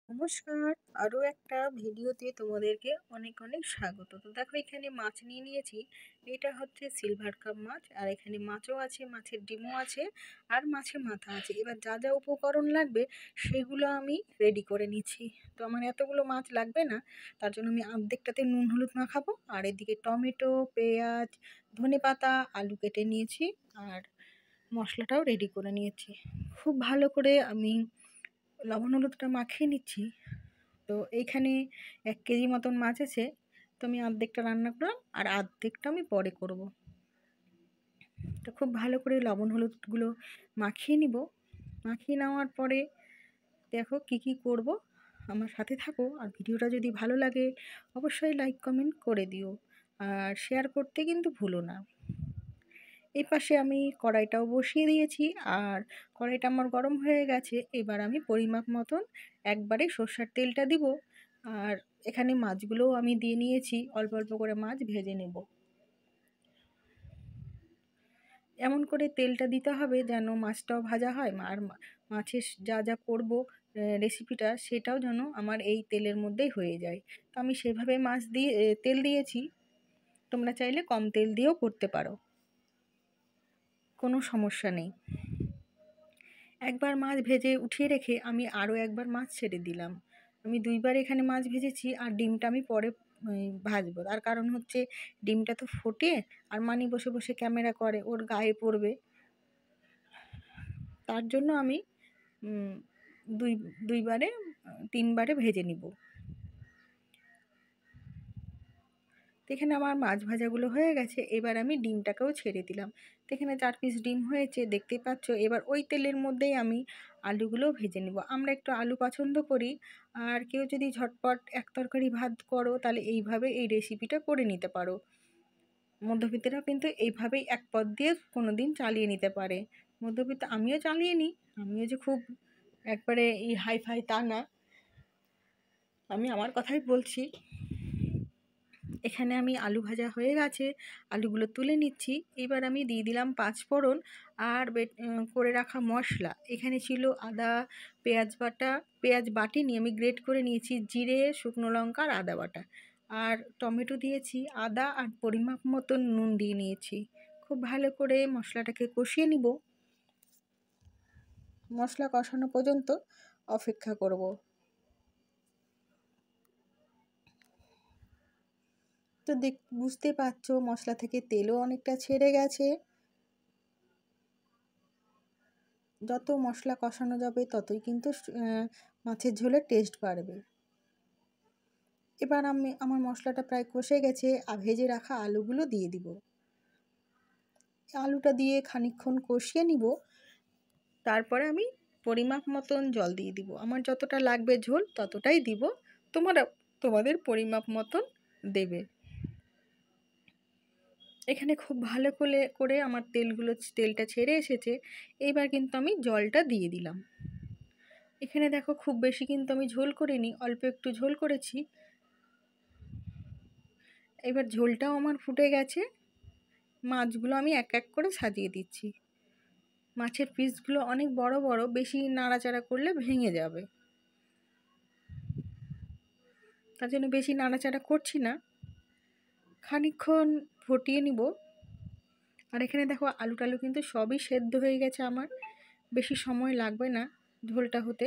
নমস্কার, আরও একটা ভিডিওতে তোমাদেরকে অনেক অনেক স্বাগত। তো দেখো এখানে মাছ নিয়ে নিয়েছি। এটা হচ্ছে সিলভার কাপ মাছ, আর এখানে মাছও আছে, মাছের ডিমও আছে, আর মাছের মাথা আছে। এবার যা যা উপকরণ লাগবে সেগুলো আমি রেডি করে নিচ্ছি। তো আমার এতগুলো মাছ লাগবে না, তার জন্য আমি অর্ধেকটাতে নুন হলুদ মাখাবো। আর এদিকে টমেটো, পেঁয়াজ, ধনেপাতা, আলু কেটে নিয়েছি, আর মশলাটাও রেডি করে নিয়েছি। খুব ভালো করে আমি লবণ হলুদটা মাখিয়ে নিচ্ছি। তো এইখানে 1 কেজি মতন মাছ আছে, তো আমি অর্ধেকটা রান্না করলাম আর অর্ধেকটা আমি পরে করব। তো খুব ভালো করে লবণ হলুদগুলো মাখিয়ে নিব। মাখিয়ে নেওয়ার পরে দেখো কি কি করব, আমার সাথে থাকো। আর ভিডিওটা যদি ভালো লাগে অবশ্যই লাইক কমেন্ট করে দিও, আর শেয়ার করতে কিন্তু ভুলো না। এই পাশে আমি কড়াইটাও বসিয়ে দিয়েছি, আর কড়াইটা আমার গরম হয়ে গেছে। এবার আমি পরিমাপ মতন একবারে সর্ষের তেলটা দিব, আর এখানে মাছগুলোও আমি দিয়ে নিয়েছি। অল্প অল্প করে মাছ ভেজে নেব। এমন করে তেলটা দিতে হবে যেন মাছটাও ভাজা হয়, আর মাছের যা যা করব রেসিপিটা, সেটাও যেন আমার এই তেলের মধ্যেই হয়ে যায়। তো আমি সেভাবে মাছ দিয়ে তেল দিয়েছি। তোমরা চাইলে কম তেল দিয়েও করতে পারো, কোনো সমস্যা নেই। একবার মাছ ভেজে উঠিয়ে রেখে আমি আরও একবার মাছ ছেড়ে দিলাম। আমি 2বার এখানে মাছ ভেজেছি, আর ডিমটা আমি পরে ভাজবো। তার কারণ হচ্ছে ডিমটা তো ফোটে, আর মানি বসে বসে ক্যামেরা করে, ওর গায়ে পড়বে। তার জন্য আমি দুইবারে 3বারে ভেজে নিব। তো এখানে আমার মাছ ভাজাগুলো হয়ে গেছে। এবার আমি ডিমটাকেও ছেড়ে দিলাম। তো এখানে 4 পিস ডিম হয়েছে, দেখতেই পাচ্ছ। এবার ওই তেলের মধ্যেই আমি আলুগুলো ভেজে নেব। আমরা একটু আলু পছন্দ করি, আর কেউ যদি ঝটপট এক তরকারি ভাত করো তাহলে এইভাবে এই রেসিপিটা করে নিতে পারো। মধ্যবিত্তরাও কিন্তু এইভাবেই এক পদ দিয়ে কোনো দিন চালিয়ে নিতে পারে। মধ্যবিত্ত আমিও চালিয়ে নিই, আমিও যে খুব একবারে এই হাই ফাই তা না, আমি আমার কথাই বলছি। এখানে আমি আলু ভাজা হয়ে গেছে, আলুগুলো তুলে নিচ্ছি। এবার আমি দিয়ে দিলাম 5 ফোড়ন আর করে রাখা মশলা। এখানে ছিল আদা, পেঁয়াজ বাটা, পেঁয়াজ বাটিনি, আমি গ্রেট করে নিয়েছি, জিরে, শুকনো লঙ্কা আর আদা বাটা, আর টমেটো দিয়েছি, আদা আর পরিমাপ মতন নুন দিয়ে নিয়েছি। খুব ভালো করে মশলাটাকে কষিয়ে নিব। মশলা কষানো পর্যন্ত অপেক্ষা করব। তো বুঝতে পারছো মশলা থেকে তেলও অনেকটা ছেড়ে গেছে। যত মশলা কষানো যাবে ততই কিন্তু মাছের ঝোলের টেস্ট বাড়বে। এবার আমি আমার মশলাটা প্রায় কষে গেছে, আর ভেজে রাখা আলুগুলো দিয়ে দিব। আলুটা দিয়ে খানিকক্ষণ কষিয়ে নিব। তারপরে আমি পরিমাপ মতন জল দিয়ে দিব। আমার যতটা লাগবে ঝোল ততটাই দিব, তোমাদের পরিমাপ মতন দেবে। এখানে খুব ভালো করে আমার তেলটা ছেড়ে এসেছে। এইবার কিন্তু আমি জলটা দিয়ে দিলাম। এখানে দেখো খুব বেশি কিন্তু আমি ঝোল করিনি, অল্প একটু ঝোল করেছি। এবার ঝোলটাও আমার ফুটে গেছে। মাছগুলো আমি এক এক করে সাজিয়ে দিচ্ছি। মাছের পিসগুলো অনেক বড় বড়, বেশি নাড়াচাড়া করলে ভেঙে যাবে, তার জন্য বেশি নাড়াচাড়া করছি না, খানিকক্ষণ ফুটিয়ে নিব। আর এখানে দেখো আলু টালু কিন্তু সবই সেদ্ধ হয়ে গেছে আমার, বেশি সময় লাগবে না ঝোলটা হতে।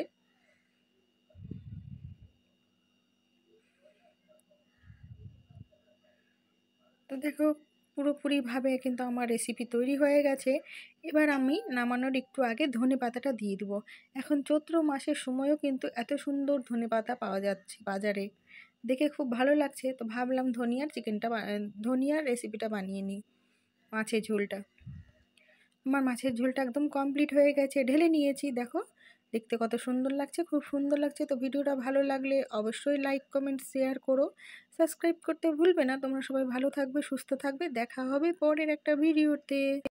তো দেখো পুরোপুরিভাবে কিন্তু আমার রেসিপি তৈরি হয়ে গেছে। এবার আমি নামানোর একটু আগে ধনেপাতাটা দিয়ে দেবো। এখন চৈত্র মাসের সময়ও কিন্তু এত সুন্দর ধনেপাতা পাওয়া যাচ্ছে বাজারে, দেখে খুব ভালো লাগছে। তো ভাবলাম ধনিয়ার রেসিপিটা বানিয়ে নিই, মাছের ঝোলটা। আমার মাছের ঝোলটা একদম কমপ্লিট হয়ে গেছে, ঢেলে নিয়েছি। দেখো দেখতে কত সুন্দর লাগছে, খুব সুন্দর লাগছে। তো ভিডিওটা ভালো লাগলে অবশ্যই লাইক কমেন্ট শেয়ার করো, সাবস্ক্রাইব করতে ভুলবে না। তোমরা সবাই ভালো থাকবে, সুস্থ থাকবে, দেখা হবে পরের একটা ভিডিওতে।